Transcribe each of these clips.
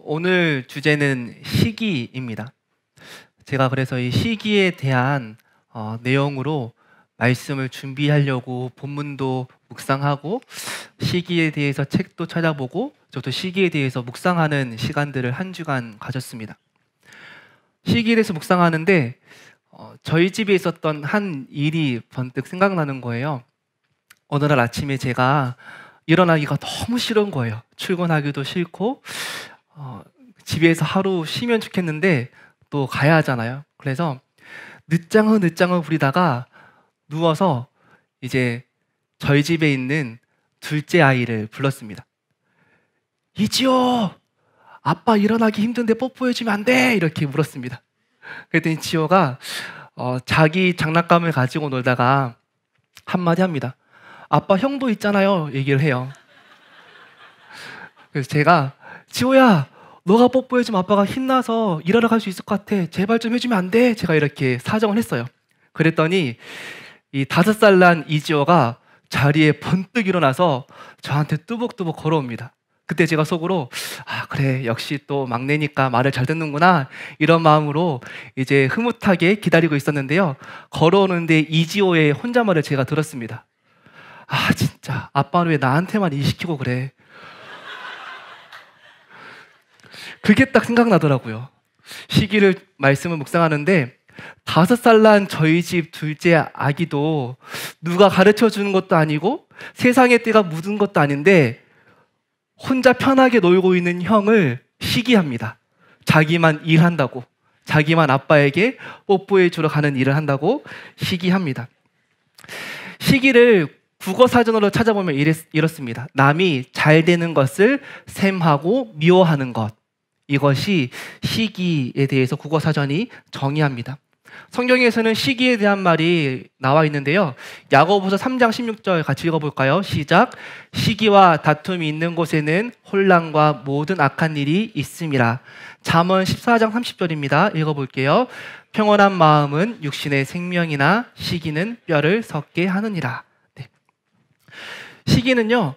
오늘 주제는 시기입니다. 제가 그래서 이 시기에 대한 내용으로 말씀을 준비하려고 본문도 묵상하고 시기에 대해서 책도 찾아보고 저도 시기에 대해서 묵상하는 시간들을 한 주간 가졌습니다. 시기에 대해서 묵상하는데 저희 집에 있었던 한 일이 번뜩 생각나는 거예요. 어느 날 아침에 제가 일어나기가 너무 싫은 거예요. 출근하기도 싫고 집에서 하루 쉬면 좋겠는데 또 가야 하잖아요. 그래서 늦장을 부리다가 누워서 이제 저희 집에 있는 둘째 아이를 불렀습니다. 이지호! 아빠 일어나기 힘든데 뽀뽀해주면 안 돼! 이렇게 물었습니다. 그랬더니 지호가 자기 장난감을 가지고 놀다가 한마디 합니다. 아빠 형도 있잖아요. 얘기를 해요. 그래서 제가 지호야, 너가 뽀뽀해주면 아빠가 힘나서 일하러 갈 수 있을 것 같아. 제발 좀 해주면 안 돼? 제가 이렇게 사정을 했어요. 그랬더니 이 5살 난 이지호가 자리에 번뜩 일어나서 저한테 뚜벅뚜벅 걸어옵니다. 그때 제가 속으로 그래, 역시 또 막내니까 말을 잘 듣는구나, 이런 마음으로 이제 흐뭇하게 기다리고 있었는데요. 걸어오는데 이지호의 혼잣말을 제가 들었습니다. 진짜 아빠는 왜 나한테만 일 시키고 그래. 그게 딱 생각나더라고요. 시기를 말씀을 묵상하는데 5살 난 저희 집 둘째 아기도 누가 가르쳐 주는 것도 아니고 세상의 때가 묻은 것도 아닌데 혼자 편하게 놀고 있는 형을 시기합니다. 자기만 일한다고, 자기만 아빠에게 뽀뽀해 주러 가는 일을 한다고 시기합니다. 시기를 국어사전으로 찾아보면 이렇습니다. 남이 잘 되는 것을 샘하고 미워하는 것, 이것이 시기에 대해서 국어사전이 정의합니다. 성경에서는 시기에 대한 말이 나와 있는데요. 야고보서 3장 16절 같이 읽어볼까요? 시작. 시기와 다툼이 있는 곳에는 혼란과 모든 악한 일이 있음이라. 잠언 14장 30절입니다. 읽어볼게요. 평온한 마음은 육신의 생명이나 시기는 뼈를 썩게 하느니라. 네. 시기는요,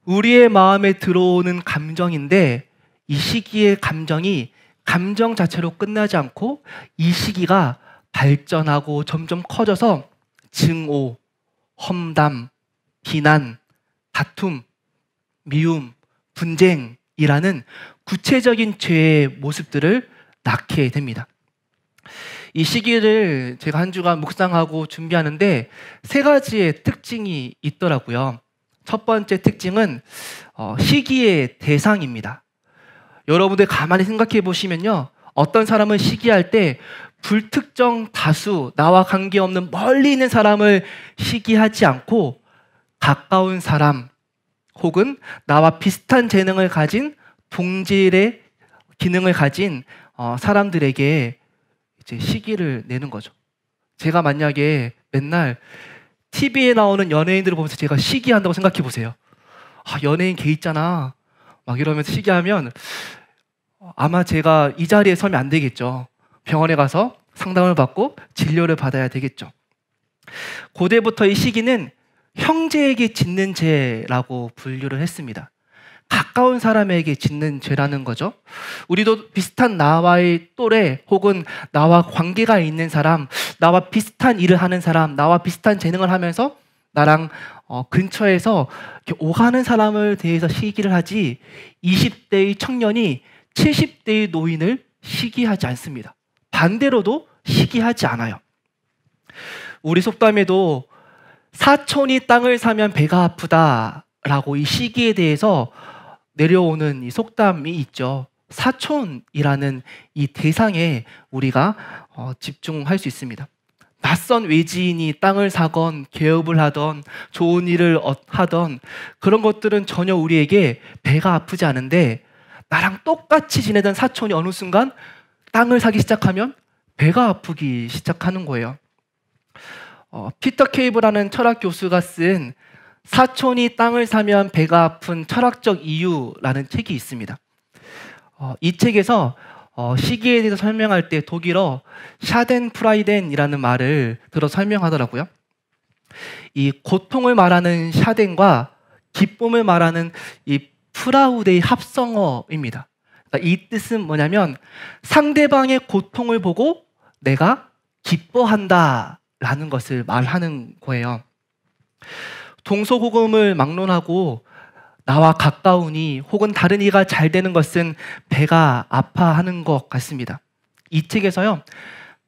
우리의 마음에 들어오는 감정인데 이 시기의 감정이 감정 자체로 끝나지 않고 이 시기가 발전하고 점점 커져서 증오, 험담, 비난, 다툼, 미움, 분쟁이라는 구체적인 죄의 모습들을 낳게 됩니다. 이 시기를 제가 한 주간 묵상하고 준비하는데 3가지의 특징이 있더라고요. 첫 번째 특징은 시기의 대상입니다. 여러분들 가만히 생각해 보시면요, 어떤 사람은 시기할 때 불특정 다수, 나와 관계없는 멀리 있는 사람을 시기하지 않고 가까운 사람 혹은 나와 비슷한 재능을 가진 동질의 기능을 가진 사람들에게 이제 시기를 내는 거죠. 제가 만약에 맨날 TV에 나오는 연예인들을 보면서 제가 시기한다고 생각해 보세요. 연예인 걔 있잖아 막 이러면서 시기하면 아마 제가 이 자리에 서면 안 되겠죠. 병원에 가서 상담을 받고 진료를 받아야 되겠죠. 고대부터 이 시기는 형제에게 짓는 죄라고 분류를 했습니다. 가까운 사람에게 짓는 죄라는 거죠. 우리도 비슷한 나와의 또래 혹은 나와 관계가 있는 사람, 나와 비슷한 일을 하는 사람, 나와 비슷한 재능을 하면서 나랑 근처에서 이렇게 오가는 사람을 대해서 시기를 하지 20대의 청년이 70대의 노인을 시기하지 않습니다. 반대로도 시기하지 않아요. 우리 속담에도 사촌이 땅을 사면 배가 아프다라고 이 시기에 대해서 내려오는 이 속담이 있죠. 사촌이라는 이 대상에 우리가 집중할 수 있습니다. 낯선 외지인이 땅을 사건 개업을 하던 좋은 일을 하던 그런 것들은 전혀 우리에게 배가 아프지 않은데 나랑 똑같이 지내던 사촌이 어느 순간 땅을 사기 시작하면 배가 아프기 시작하는 거예요. 피터 케이브라는 철학 교수가 쓴 사촌이 땅을 사면 배가 아픈 철학적 이유라는 책이 있습니다. 이 책에서 시기에 대해서 설명할 때 독일어 샤덴프라이덴이라는 말을 들어 설명하더라고요. 이 고통을 말하는 샤덴과 기쁨을 말하는 이 프라우데의 합성어입니다. 그러니까 이 뜻은 뭐냐면 상대방의 고통을 보고 내가 기뻐한다라는 것을 말하는 거예요. 동서고금을 막론하고 나와 가까우니 혹은 다른 이가 잘 되는 것은 배가 아파하는 것 같습니다. 이 책에서요,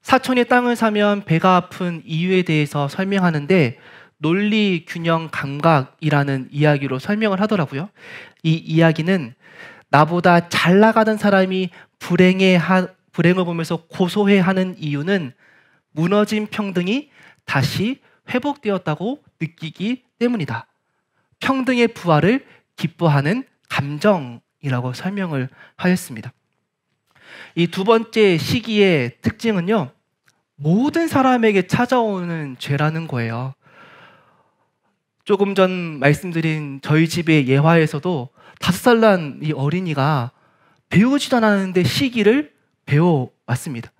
사촌이 땅을 사면 배가 아픈 이유에 대해서 설명하는데 논리 균형 감각이라는 이야기로 설명을 하더라고요. 이 이야기는 나보다 잘 나가는 사람이 불행을 보면서 고소해하는 이유는 무너진 평등이 다시 회복되었다고 느끼기 때문이다. 평등의 부활을 기뻐하는 감정이라고 설명을 하였습니다. 이 두 번째 시기의 특징은요, 모든 사람에게 찾아오는 죄라는 거예요. 조금 전 말씀드린 저희 집의 예화에서도 5살 난 이 어린이가 배우지도 않았는데 시기를 배워왔습니다.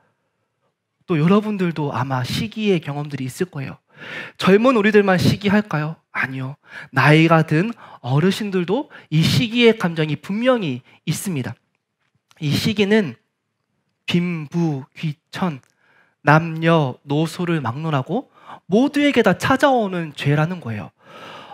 또 여러분들도 아마 시기의 경험들이 있을 거예요. 젊은 우리들만 시기할까요? 아니요. 나이가 든 어르신들도 이 시기의 감정이 분명히 있습니다. 이 시기는 빈부귀천, 남녀노소를 막론하고 모두에게 다 찾아오는 죄라는 거예요.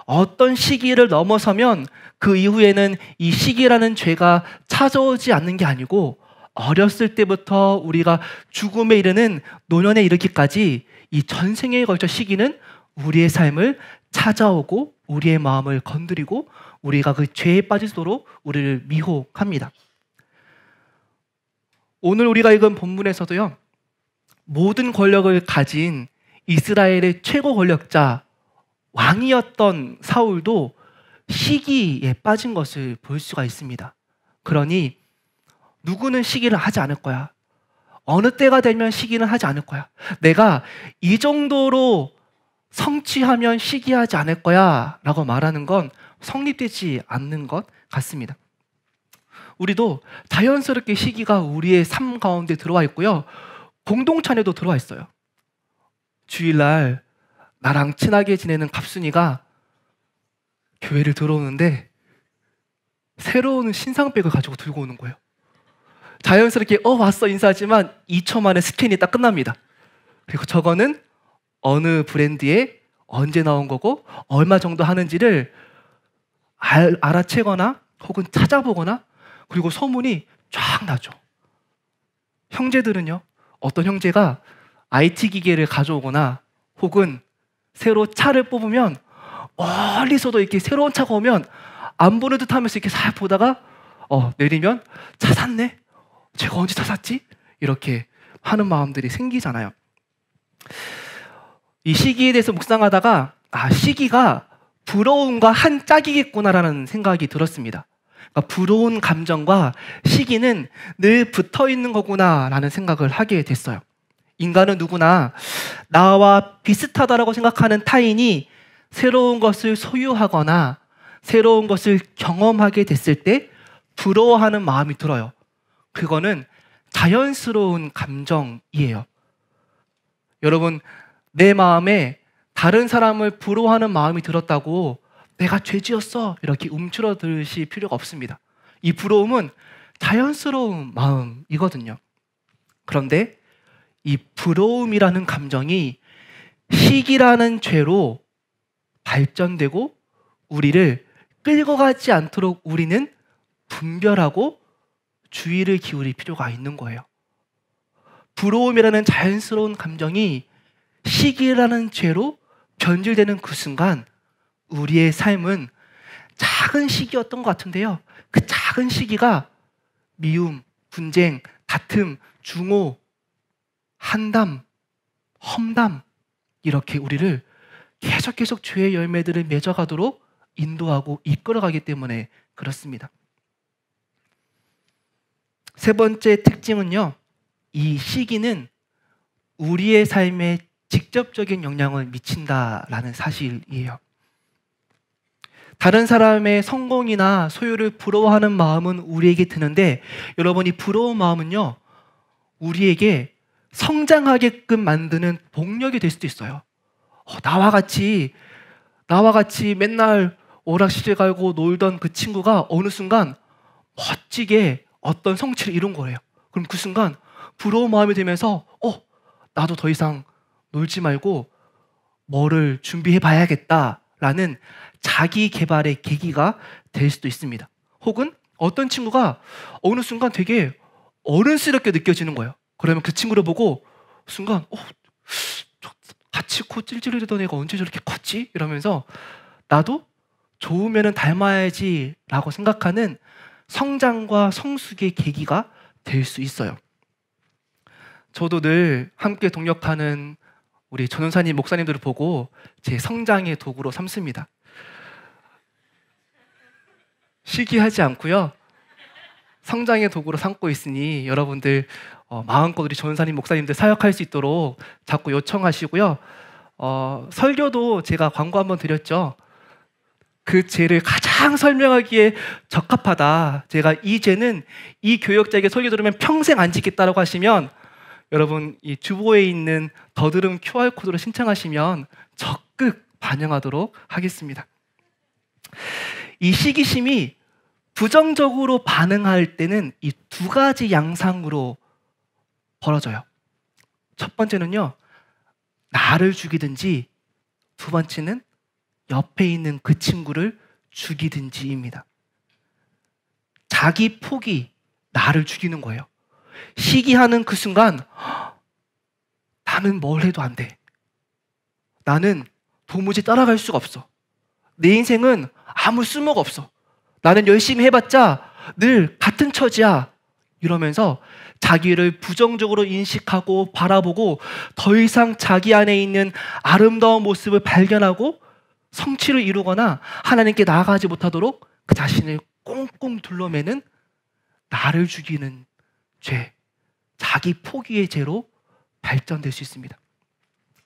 어떤 시기를 넘어서면 그 이후에는 이 시기라는 죄가 찾아오지 않는 게 아니고 어렸을 때부터 우리가 죽음에 이르는 노년에 이르기까지 이 전생에 걸쳐 시기는 우리의 삶을 찾아오고 우리의 마음을 건드리고 우리가 그 죄에 빠지도록 우리를 미혹합니다. 오늘 우리가 읽은 본문에서도요, 모든 권력을 가진 이스라엘의 최고 권력자 왕이었던 사울도 시기에 빠진 것을 볼 수가 있습니다. 그러니 누구는 시기를 하지 않을 거야. 어느 때가 되면 시기는 하지 않을 거야. 내가 이 정도로 성취하면 시기하지 않을 거야 라고 말하는 건 성립되지 않는 것 같습니다. 우리도 자연스럽게 시기가 우리의 삶 가운데 들어와 있고요, 공동체 안에도 들어와 있어요. 주일날 나랑 친하게 지내는 갑순이가 교회를 들어오는데 새로운 신상백을 가지고 들고 오는 거예요. 자연스럽게 왔어 인사하지만 2초 만에 스캔이 딱 끝납니다. 그리고 저거는 어느 브랜드에 언제 나온 거고 얼마 정도 하는지를 알아채거나 혹은 찾아보거나, 그리고 소문이 쫙 나죠. 형제들은요, 어떤 형제가 IT 기계를 가져오거나 혹은 새로 차를 뽑으면 멀리서도 이렇게 새로운 차가 오면 안 보는 듯 하면서 이렇게 살 보다가 내리면 차 샀네? 제가 언제 차 샀지? 이렇게 하는 마음들이 생기잖아요. 이 시기에 대해서 묵상하다가 시기가 부러움과 한 짝이겠구나라는 생각이 들었습니다. 그러니까 부러운 감정과 시기는 늘 붙어 있는 거구나라는 생각을 하게 됐어요. 인간은 누구나 나와 비슷하다라고 생각하는 타인이 새로운 것을 소유하거나 새로운 것을 경험하게 됐을 때 부러워하는 마음이 들어요. 그거는 자연스러운 감정이에요. 여러분, 내 마음에 다른 사람을 부러워하는 마음이 들었다고 내가 죄지었어 이렇게 움츠러드실 필요가 없습니다. 이 부러움은 자연스러운 마음이거든요. 그런데 이 부러움이라는 감정이 시기라는 죄로 발전되고 우리를 끌고 가지 않도록 우리는 분별하고 주의를 기울일 필요가 있는 거예요. 부러움이라는 자연스러운 감정이 시기라는 죄로 변질되는 그 순간 우리의 삶은 작은 시기였던 것 같은데요, 그 작은 시기가 미움, 분쟁, 다툼, 중호, 한담, 험담, 이렇게 우리를 계속 죄의 열매들을 맺어가도록 인도하고 이끌어가기 때문에 그렇습니다. 세 번째 특징은요, 이 시기는 우리의 삶에 직접적인 영향을 미친다라는 사실이에요. 다른 사람의 성공이나 소유를 부러워하는 마음은 우리에게 드는데, 여러분, 이 부러운 마음은요, 우리에게 성장하게끔 만드는 동력이 될 수도 있어요. 나와 같이 맨날 오락실에 가고 놀던 그 친구가 어느 순간 멋지게 어떤 성취를 이룬 거예요. 그럼 그 순간 부러운 마음이 들면서 나도 더 이상 놀지 말고 뭐를 준비해 봐야겠다라는 자기 개발의 계기가 될 수도 있습니다. 혹은 어떤 친구가 어느 순간 되게 어른스럽게 느껴지는 거예요. 그러면 그 친구를 보고 순간 같이 코 찔찔이던 애가 언제 저렇게 컸지? 이러면서 나도 좋으면 닮아야지 라고 생각하는 성장과 성숙의 계기가 될 수 있어요. 저도 늘 함께 동역하는 우리 전원사님, 목사님들을 보고 제 성장의 도구로 삼습니다. 시기하지 않고요. 성장의 도구로 삼고 있으니 여러분들 마음껏 우리 전사님, 목사님들 사역할 수 있도록 자꾸 요청하시고요. 설교도 제가 광고 한번 드렸죠. 그 죄를 가장 설명하기에 적합하다. 제가 이 죄는 이 교역자에게 설교 들으면 평생 안 짓겠다라고 하시면 여러분 이 주보에 있는 더 들음 QR코드로 신청하시면 적극 반영하도록 하겠습니다. 이 시기심이 부정적으로 반응할 때는 이 두 가지 양상으로 벌어져요. 첫 번째는요, 나를 죽이든지, 두 번째는 옆에 있는 그 친구를 죽이든지입니다. 자기 폭이 나를 죽이는 거예요. 시기하는 그 순간 나는 뭘 해도 안 돼. 나는 도무지 따라갈 수가 없어. 내 인생은 아무 쓸모가 없어. 나는 열심히 해봤자 늘 같은 처지야. 이러면서 자기를 부정적으로 인식하고 바라보고 더 이상 자기 안에 있는 아름다운 모습을 발견하고 성취를 이루거나 하나님께 나아가지 못하도록 그 자신을 꽁꽁 둘러매는 나를 죽이는 죄, 자기 포기의 죄로 발전될 수 있습니다.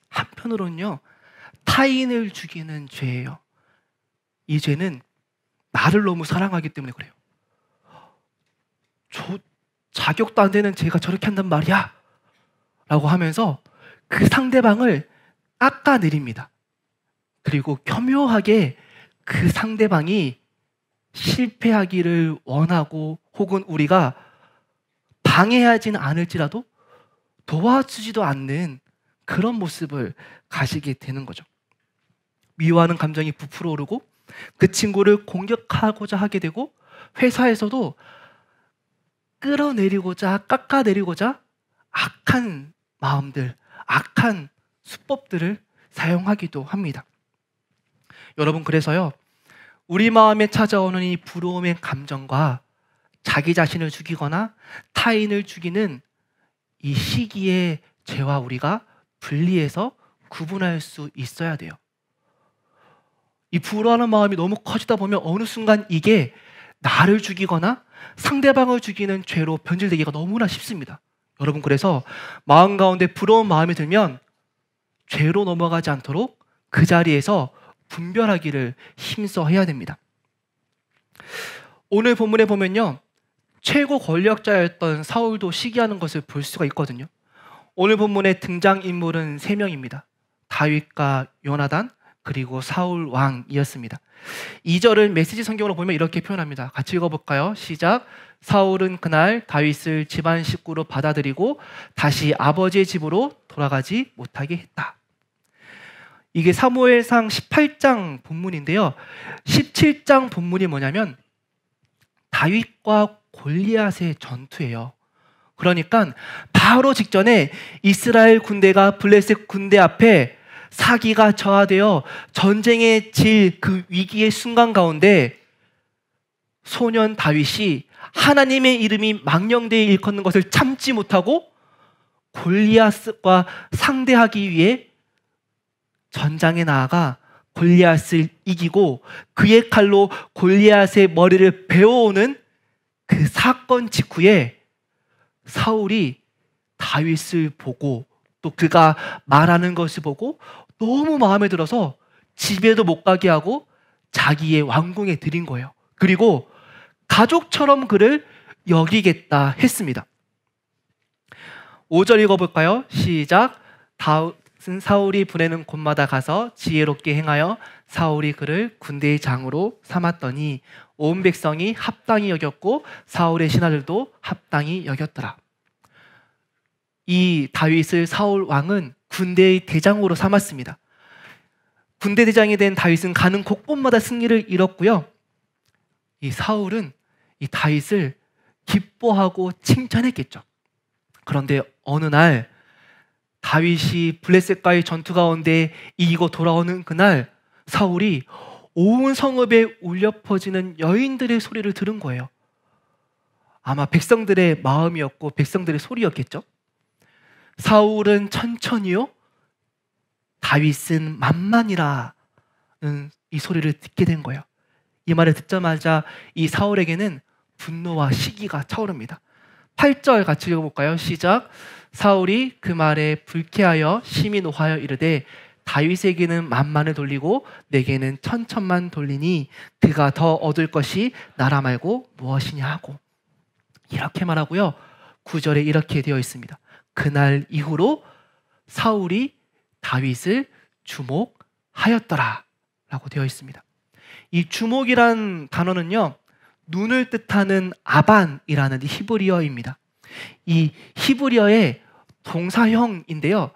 한편으로는요, 타인을 죽이는 죄예요. 이 죄는 나를 너무 사랑하기 때문에 그래요. 자격도 안 되는 쟤가 저렇게 한단 말이야 라고 하면서 그 상대방을 깎아내립니다. 그리고 교묘하게 그 상대방이 실패하기를 원하고 혹은 우리가 방해하지는 않을지라도 도와주지도 않는 그런 모습을 가지게 되는 거죠. 미워하는 감정이 부풀어 오르고 그 친구를 공격하고자 하게 되고 회사에서도 끌어내리고자 깎아내리고자 악한 마음들, 악한 수법들을 사용하기도 합니다. 여러분, 그래서요, 우리 마음에 찾아오는 이 부러움의 감정과 자기 자신을 죽이거나 타인을 죽이는 이 시기의 죄와 우리가 분리해서 구분할 수 있어야 돼요. 이 부러워하는 마음이 너무 커지다 보면 어느 순간 이게 나를 죽이거나 상대방을 죽이는 죄로 변질되기가 너무나 쉽습니다. 여러분, 그래서 마음 가운데 부러운 마음이 들면 죄로 넘어가지 않도록 그 자리에서 분별하기를 힘써 해야 됩니다. 오늘 본문에 보면요, 최고 권력자였던 사울도 시기하는 것을 볼 수가 있거든요. 오늘 본문의 등장인물은 3명입니다. 다윗과 요나단, 그리고 사울 왕이었습니다. 2절을 메시지 성경으로 보면 이렇게 표현합니다. 같이 읽어볼까요? 시작. 사울은 그날 다윗을 집안 식구로 받아들이고 다시 아버지의 집으로 돌아가지 못하게 했다. 이게 사무엘상 18장 본문인데요. 17장 본문이 뭐냐면 다윗과 골리앗의 전투예요. 그러니까 바로 직전에 이스라엘 군대가 블레셋 군대 앞에 사기가 저하되어 전쟁에 질 그 위기의 순간 가운데 소년 다윗이 하나님의 이름이 망령되이 일컫는 것을 참지 못하고 골리앗과 상대하기 위해 전장에 나아가 골리앗을 이기고 그의 칼로 골리앗의 머리를 베어오는 그 사건 직후에 사울이 다윗을 보고 또 그가 말하는 것을 보고 너무 마음에 들어서 집에도 못 가게 하고 자기의 왕궁에 들인 거예요. 그리고 가족처럼 그를 여기겠다 했습니다. 5절 읽어볼까요? 시작. 다윗은 사울이 보내는 곳마다 가서 지혜롭게 행하여 사울이 그를 군대의 장으로 삼았더니 온 백성이 합당히 여겼고 사울의 신하들도 합당히 여겼더라. 이 다윗을 사울 왕은 군대의 대장으로 삼았습니다. 군대 대장이 된 다윗은 가는 곳곳마다 승리를 이뤘고요. 이 사울은 이 다윗을 기뻐하고 칭찬했겠죠. 그런데 어느 날 다윗이 블레셋과의 전투 가운데 이기고 돌아오는 그날 사울이 온 성읍에 울려 퍼지는 여인들의 소리를 들은 거예요. 아마 백성들의 마음이었고 백성들의 소리였겠죠. 사울은 천천히요, 다윗은 만만이라는 이 소리를 듣게 된 거예요. 이 말을 듣자마자 이 사울에게는 분노와 시기가 차오릅니다. 8절 같이 읽어볼까요? 시작. 사울이 그 말에 불쾌하여 심히 노하여 이르되 다윗에게는 만만을 돌리고 내게는 천천만 돌리니 그가 더 얻을 것이 나라 말고 무엇이냐 하고, 이렇게 말하고요. 9절에 이렇게 되어 있습니다. 그날 이후로 사울이 다윗을 주목하였더라 라고 되어 있습니다. 이 주목이란 단어는요, 눈을 뜻하는 아반이라는 히브리어입니다. 이 히브리어의 동사형인데요,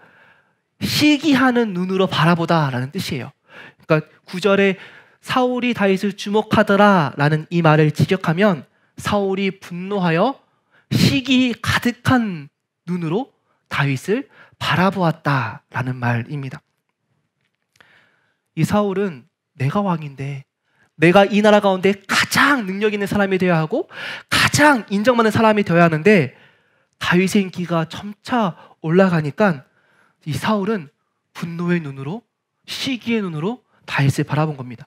시기하는 눈으로 바라보다 라는 뜻이에요. 그러니까 9절에 사울이 다윗을 주목하더라 라는 이 말을 직역하면 사울이 분노하여 시기 가득한 눈으로 다윗을 바라보았다 라는 말입니다. 이 사울은 내가 왕인데 내가 이 나라 가운데 가장 능력 있는 사람이 되어야 하고 가장 인정받는 사람이 되어야 하는데 다윗의 인기가 점차 올라가니까 이 사울은 분노의 눈으로, 시기의 눈으로 다윗을 바라본 겁니다.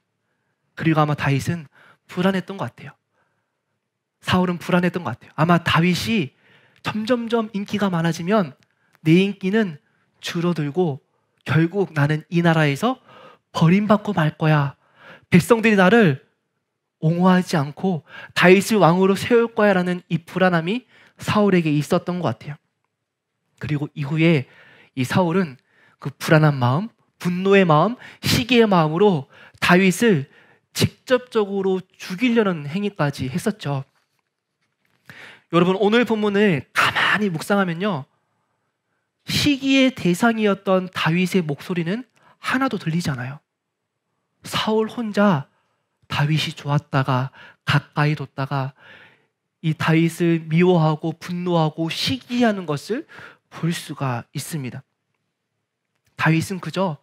그리고 아마 다윗은 불안했던 것 같아요. 사울은 불안했던 것 같아요. 아마 다윗이 점점점 인기가 많아지면 내 인기는 줄어들고 결국 나는 이 나라에서 버림받고 말 거야. 백성들이 나를 옹호하지 않고 다윗을 왕으로 세울 거야 라는 이 불안함이 사울에게 있었던 것 같아요. 그리고 이후에 이 사울은 그 불안한 마음, 분노의 마음, 시기의 마음으로 다윗을 직접적으로 죽이려는 행위까지 했었죠. 여러분, 오늘 본문을 가만히 묵상하면요, 시기의 대상이었던 다윗의 목소리는 하나도 들리지 않아요. 사울 혼자 다윗이 좋았다가 가까이 뒀다가 이 다윗을 미워하고 분노하고 시기하는 것을 볼 수가 있습니다. 다윗은 그저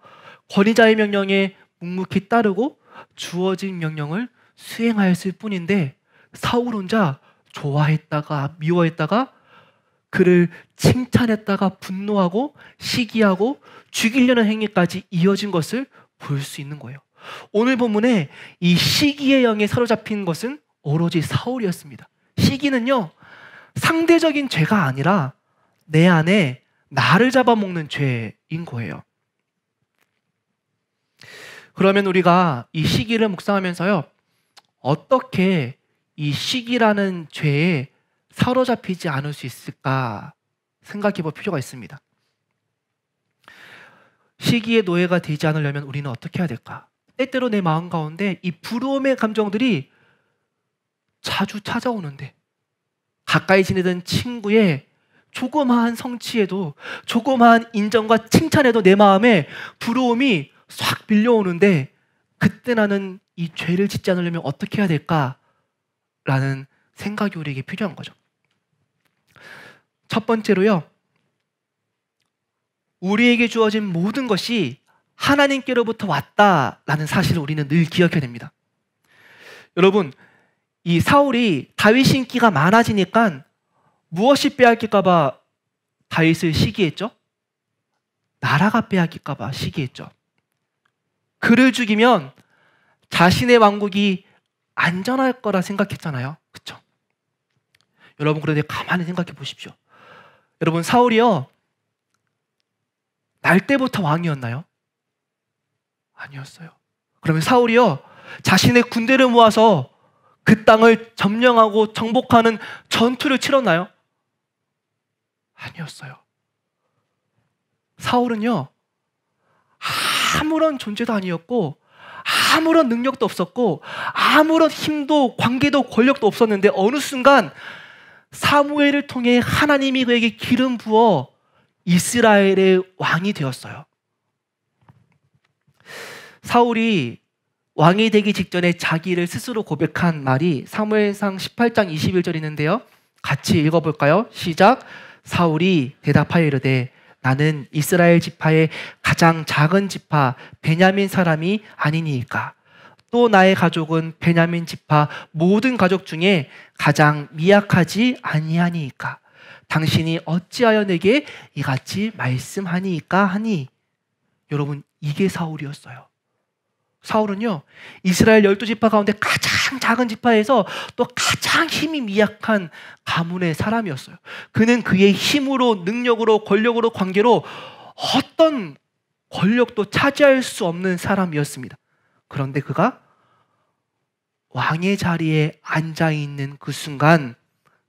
권위자의 명령에 묵묵히 따르고 주어진 명령을 수행하였을 뿐인데 사울 혼자 좋아했다가 미워했다가 그를 칭찬했다가 분노하고 시기하고 죽이려는 행위까지 이어진 것을 볼 수 있는 거예요. 오늘 본문에 이 시기의 영에 사로잡힌 것은 오로지 사울이었습니다. 시기는요, 상대적인 죄가 아니라 내 안에 나를 잡아먹는 죄인 거예요. 그러면 우리가 이 시기를 묵상하면서요, 어떻게 이 시기라는 죄에 사로잡히지 않을 수 있을까 생각해 볼 필요가 있습니다. 시기의 노예가 되지 않으려면 우리는 어떻게 해야 될까? 때때로 내 마음 가운데 이 부러움의 감정들이 자주 찾아오는데 가까이 지내던 친구의 조그마한 성취에도, 조그마한 인정과 칭찬에도 내 마음에 부러움이 싹 밀려오는데 그때 나는 이 죄를 짓지 않으려면 어떻게 해야 될까라는 생각이 우리에게 필요한 거죠. 첫 번째로요, 우리에게 주어진 모든 것이 하나님께로부터 왔다라는 사실을 우리는 늘 기억해야 됩니다. 여러분, 이 사울이 다윗 인기가 많아지니까 무엇이 빼앗길까 봐 다윗을 시기했죠? 나라가 빼앗길까 봐 시기했죠. 그를 죽이면 자신의 왕국이 안전할 거라 생각했잖아요. 그렇죠? 여러분, 그런데 가만히 생각해 보십시오. 여러분, 사울이요, 날 때부터 왕이었나요? 아니었어요. 그러면 사울이요, 자신의 군대를 모아서 그 땅을 점령하고 정복하는 전투를 치렀나요? 아니었어요. 사울은요, 아무런 존재도 아니었고 아무런 능력도 없었고 아무런 힘도 관계도 권력도 없었는데 어느 순간 사무엘을 통해 하나님이 그에게 기름 부어 이스라엘의 왕이 되었어요. 사울이 왕이 되기 직전에 자기를 스스로 고백한 말이 사무엘상 18장 21절 있는데요. 같이 읽어볼까요? 시작. 사울이 대답하여 이르되 나는 이스라엘 지파의 가장 작은 지파 베냐민 사람이 아니니이까. 또 나의 가족은 베냐민 지파 모든 가족 중에 가장 미약하지 아니하니이까. 당신이 어찌하여 내게 이같이 말씀하니이까 하니. 여러분, 이게 사울이었어요. 사울은요, 이스라엘 12지파 가운데 가장 작은 지파에서 또 가장 힘이 미약한 가문의 사람이었어요. 그는 그의 힘으로, 능력으로, 권력으로, 관계로 어떤 권력도 차지할 수 없는 사람이었습니다. 그런데 그가 왕의 자리에 앉아있는 그 순간,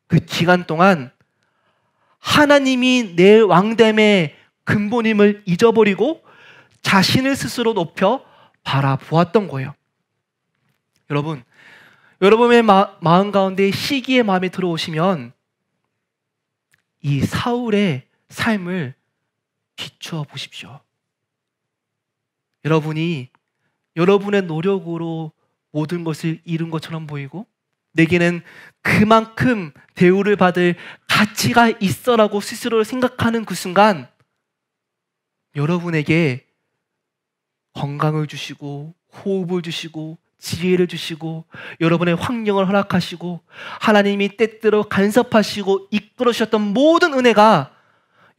그 기간 동안 하나님이 내 왕됨의 근본임을 잊어버리고 자신을 스스로 높여 바라보았던 거예요. 여러분, 여러분의 마음 가운데 시기의 마음에 들어오시면 이 사울의 삶을 비추어 보십시오. 여러분이 여러분의 노력으로 모든 것을 이룬 것처럼 보이고 내게는 그만큼 대우를 받을 가치가 있어라고 스스로 생각하는 그 순간 여러분에게 건강을 주시고 호흡을 주시고 지혜를 주시고 여러분의 환경을 허락하시고 하나님이 때때로 간섭하시고 이끌어 주셨던 모든 은혜가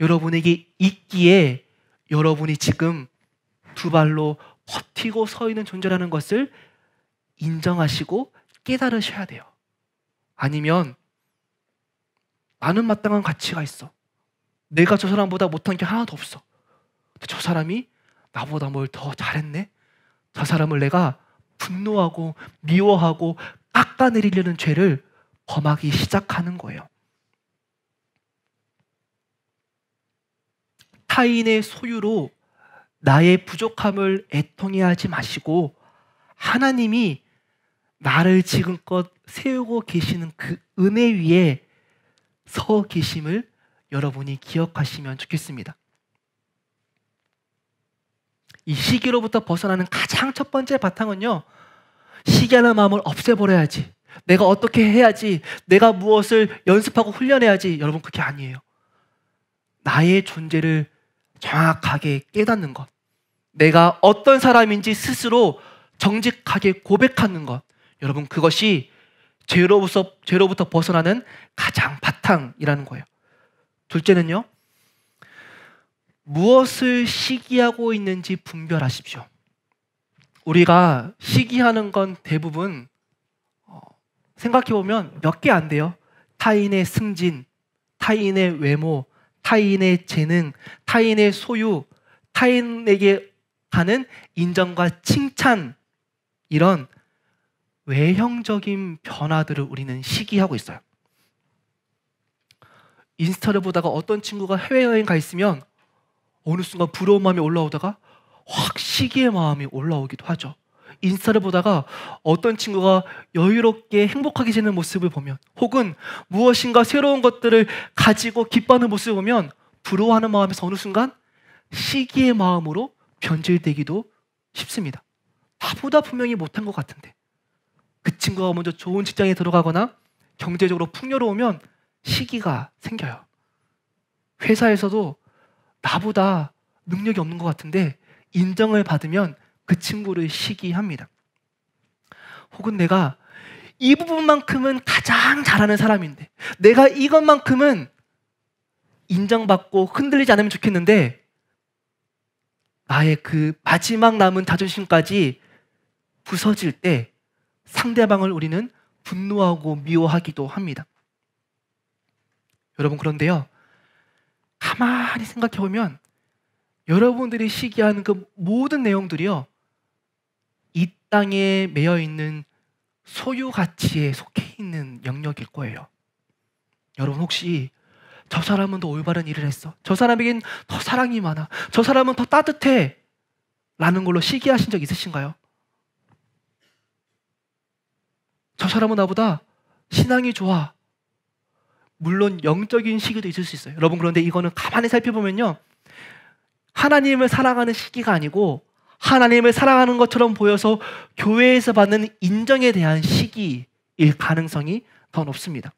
여러분에게 있기에 여러분이 지금 두 발로 버티고 서 있는 존재라는 것을 인정하시고 깨달으셔야 돼요. 아니면 나는 마땅한 가치가 있어. 내가 저 사람보다 못한 게 하나도 없어. 근데 저 사람이 나보다 뭘 더 잘했네? 저 사람을 내가 분노하고 미워하고 깎아내리려는 죄를 범하기 시작하는 거예요. 타인의 소유로 나의 부족함을 애통해 하지 마시고 하나님이 나를 지금껏 세우고 계시는 그 은혜 위에 서 계심을 여러분이 기억하시면 좋겠습니다. 이 시기로부터 벗어나는 가장 첫 번째 바탕은요, 시기하는 마음을 없애버려야지, 내가 어떻게 해야지, 내가 무엇을 연습하고 훈련해야지. 여러분, 그게 아니에요. 나의 존재를 정확하게 깨닫는 것, 내가 어떤 사람인지 스스로 정직하게 고백하는 것, 여러분, 그것이 죄로부터 벗어나는 가장 바탕이라는 거예요. 둘째는요, 무엇을 시기하고 있는지 분별하십시오. 우리가 시기하는 건 대부분 생각해보면 몇 개 안 돼요. 타인의 승진, 타인의 외모, 타인의 재능, 타인의 소유, 타인에게 가는 인정과 칭찬, 이런 외형적인 변화들을 우리는 시기하고 있어요. 인스타를 보다가 어떤 친구가 해외여행 가 있으면 어느 순간 부러운 마음이 올라오다가 확 시기의 마음이 올라오기도 하죠. 인스타를 보다가 어떤 친구가 여유롭게 행복하게 지내는 모습을 보면, 혹은 무엇인가 새로운 것들을 가지고 기뻐하는 모습을 보면 부러워하는 마음에서 어느 순간 시기의 마음으로 변질되기도 쉽습니다. 나보다 분명히 못한 것 같은데 그 친구가 먼저 좋은 직장에 들어가거나 경제적으로 풍요로우면 시기가 생겨요. 회사에서도 나보다 능력이 없는 것 같은데 인정을 받으면 그 친구를 시기합니다. 혹은 내가 이 부분만큼은 가장 잘하는 사람인데, 내가 이것만큼은 인정받고 흔들리지 않으면 좋겠는데 나의 그 마지막 남은 자존심까지 부서질 때 상대방을 우리는 분노하고 미워하기도 합니다. 여러분, 그런데요, 가만히 생각해보면 여러분들이 시기하는 그 모든 내용들이요, 이 땅에 매여있는 소유 가치에 속해 있는 영역일 거예요. 여러분, 혹시 저 사람은 더 올바른 일을 했어, 저 사람에겐 더 사랑이 많아, 저 사람은 더 따뜻해 라는 걸로 시기하신 적 있으신가요? 저 사람은 나보다 신앙이 좋아. 물론 영적인 시기도 있을 수 있어요. 여러분, 그런데 이거는 가만히 살펴보면요, 하나님을 사랑하는 시기가 아니고 하나님을 사랑하는 것처럼 보여서 교회에서 받는 인정에 대한 시기일 가능성이 더 높습니다.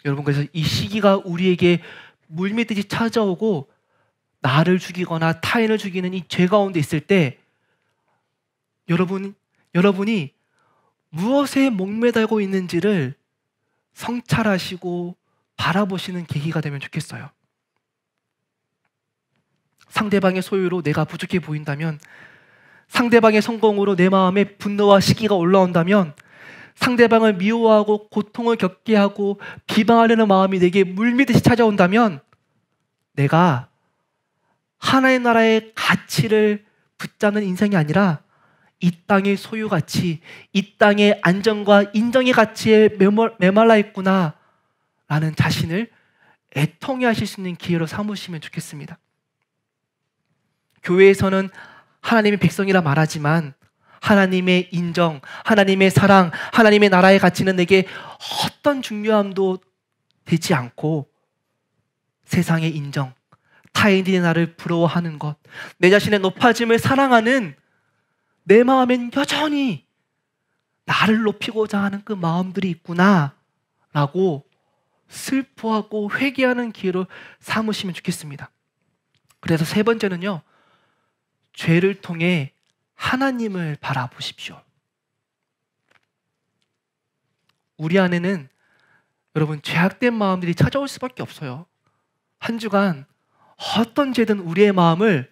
여러분, 그래서 이 시기가 우리에게 물밀듯이 찾아오고 나를 죽이거나 타인을 죽이는 이 죄 가운데 있을 때 여러분이 무엇에 목매달고 있는지를 성찰하시고 바라보시는 계기가 되면 좋겠어요. 상대방의 소유로 내가 부족해 보인다면, 상대방의 성공으로 내 마음에 분노와 시기가 올라온다면, 상대방을 미워하고 고통을 겪게 하고 비방하려는 마음이 내게 물밀듯이 찾아온다면, 내가 하나의 나라의 가치를 붙잡는 인생이 아니라 이 땅의 소유가치, 이 땅의 안정과 인정의 가치에 메말라 있구나 라는 자신을 애통해 하실 수 있는 기회로 삼으시면 좋겠습니다. 교회에서는 하나님의 백성이라 말하지만 하나님의 인정, 하나님의 사랑, 하나님의 나라의 가치는 내게 어떤 중요함도 되지 않고 세상의 인정, 타인들이 나를 부러워하는 것, 내 자신의 높아짐을 사랑하는 내 마음엔 여전히 나를 높이고자 하는 그 마음들이 있구나 라고 슬퍼하고 회개하는 기회로 삼으시면 좋겠습니다. 그래서 세 번째는요, 죄를 통해 하나님을 바라보십시오. 우리 안에는 여러분 죄악된 마음들이 찾아올 수밖에 없어요. 한 주간 어떤 죄든 우리의 마음을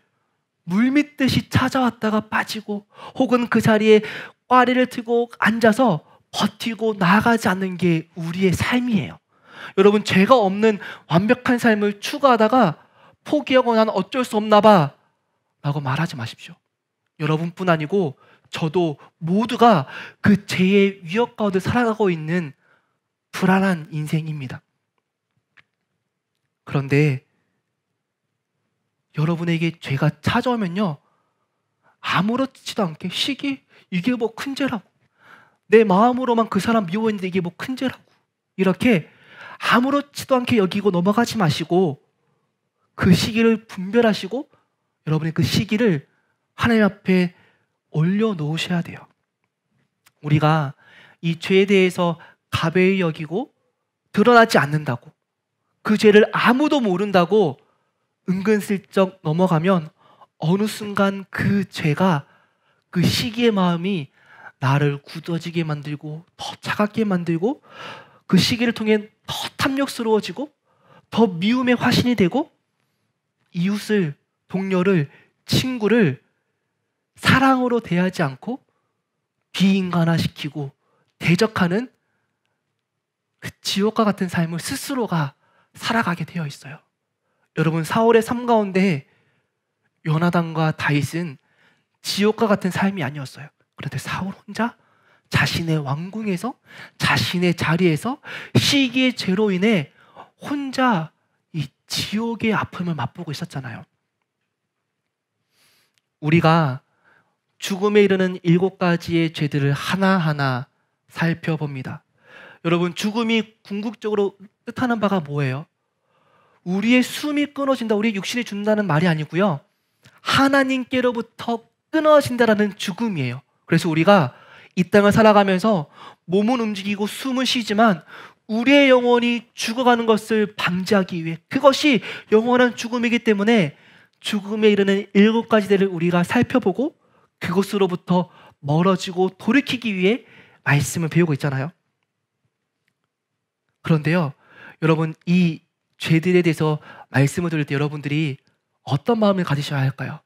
물밀듯이 찾아왔다가 빠지고 혹은 그 자리에 꽈리를 트고 앉아서 버티고 나아가지 않는 게 우리의 삶이에요. 여러분, 죄가 없는 완벽한 삶을 추구하다가 포기하고 나는 어쩔 수 없나 봐 라고 말하지 마십시오. 여러분뿐 아니고 저도 모두가 그 죄의 위협 가운데 살아가고 있는 불안한 인생입니다. 그런데 여러분에게 죄가 찾아오면요, 아무렇지도 않게 시기, 이게 뭐 큰 죄라고, 내 마음으로만 그 사람 미워했는데 이게 뭐 큰 죄라고, 이렇게 아무렇지도 않게 여기고 넘어가지 마시고 그 시기를 분별하시고 여러분이 그 시기를 하나님 앞에 올려놓으셔야 돼요. 우리가 이 죄에 대해서 가벼이 여기고 드러나지 않는다고, 그 죄를 아무도 모른다고 은근슬쩍 넘어가면 어느 순간 그 죄가, 그 시기의 마음이 나를 굳어지게 만들고 더 차갑게 만들고 그 시기를 통해 더 탐욕스러워지고 더 미움의 화신이 되고 이웃을, 동료를, 친구를 사랑으로 대하지 않고 비인간화시키고 대적하는 그 지옥과 같은 삶을 스스로가 살아가게 되어 있어요. 여러분, 사울의 삶 가운데 요나단과 다윗은 지옥과 같은 삶이 아니었어요. 그런데 사울 혼자 자신의 왕궁에서, 자신의 자리에서 시기의 죄로 인해 혼자 이 지옥의 아픔을 맛보고 있었잖아요. 우리가 죽음에 이르는 7가지의 죄들을 하나하나 살펴봅니다. 여러분, 죽음이 궁극적으로 뜻하는 바가 뭐예요? 우리의 숨이 끊어진다, 우리의 육신이 죽는다는 말이 아니고요, 하나님께로부터 끊어진다라는 죽음이에요. 그래서 우리가 이 땅을 살아가면서 몸은 움직이고 숨은 쉬지만 우리의 영혼이 죽어가는 것을 방지하기 위해, 그것이 영원한 죽음이기 때문에 죽음에 이르는 7가지들을 우리가 살펴보고 그것으로부터 멀어지고 돌이키기 위해 말씀을 배우고 있잖아요. 그런데요, 여러분, 이 죄들에 대해서 말씀을 들을 때 여러분들이 어떤 마음을 가지셔야 할까요?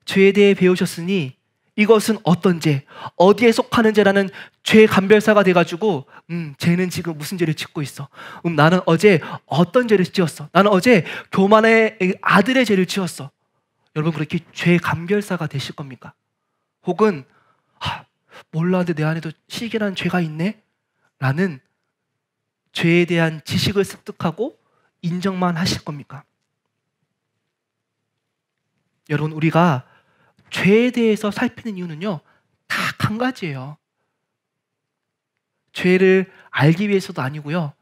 죄에 대해 배우셨으니 이것은 어떤 죄, 어디에 속하는 죄라는 죄 감별사가 돼가지고 쟤는 지금 무슨 죄를 짓고 있어, 나는 어제 어떤 죄를 지었어, 나는 어제 교만의 아들의 죄를 지었어. 여러분, 그렇게 죄 감별사가 되실 겁니까? 혹은 몰랐는데 내 안에도 시기라는 죄가 있네 라는 죄에 대한 지식을 습득하고 인정만 하실 겁니까? 여러분, 우리가 죄에 대해서 살피는 이유는요, 딱 한 가지예요. 죄를 알기 위해서도 아니고요.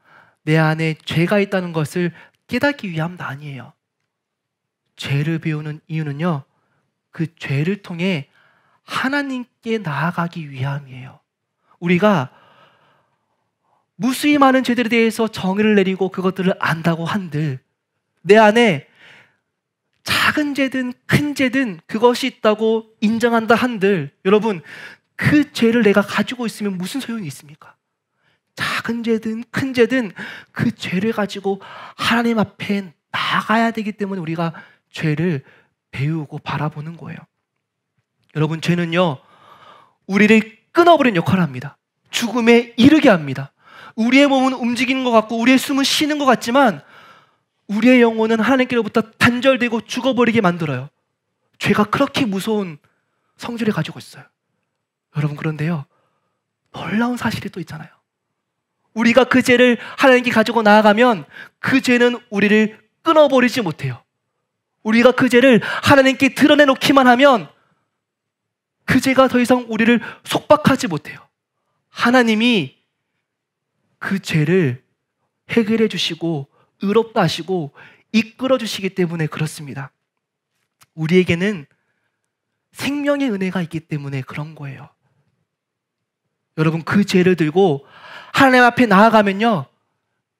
내 안에 죄가 있다는 것을 깨닫기 위함도 아니에요. 죄를 배우는 이유는요, 그 죄를 통해 하나님께 나아가기 위함이에요. 우리가 무수히 많은 죄들에 대해서 정의를 내리고 그것들을 안다고 한들 내 안에 작은 죄든 큰 죄든 그것이 있다고 인정한다 한들, 여러분, 그 죄를 내가 가지고 있으면 무슨 소용이 있습니까? 작은 죄든 큰 죄든 그 죄를 가지고 하나님 앞에 나가야 되기 때문에 우리가 죄를 배우고 바라보는 거예요. 여러분, 죄는요, 우리를 끊어버리는 역할을 합니다. 죽음에 이르게 합니다. 우리의 몸은 움직이는 것 같고 우리의 숨은 쉬는 것 같지만 우리의 영혼은 하나님께로부터 단절되고 죽어버리게 만들어요. 죄가 그렇게 무서운 성질을 가지고 있어요. 여러분, 그런데요, 놀라운 사실이 또 있잖아요. 우리가 그 죄를 하나님께 가지고 나아가면 그 죄는 우리를 끊어버리지 못해요. 우리가 그 죄를 하나님께 드러내놓기만 하면 그 죄가 더 이상 우리를 속박하지 못해요. 하나님이 그 죄를 해결해 주시고 의롭다 하시고 이끌어 주시기 때문에 그렇습니다. 우리에게는 생명의 은혜가 있기 때문에 그런 거예요. 여러분, 그 죄를 들고 하나님 앞에 나아가면요,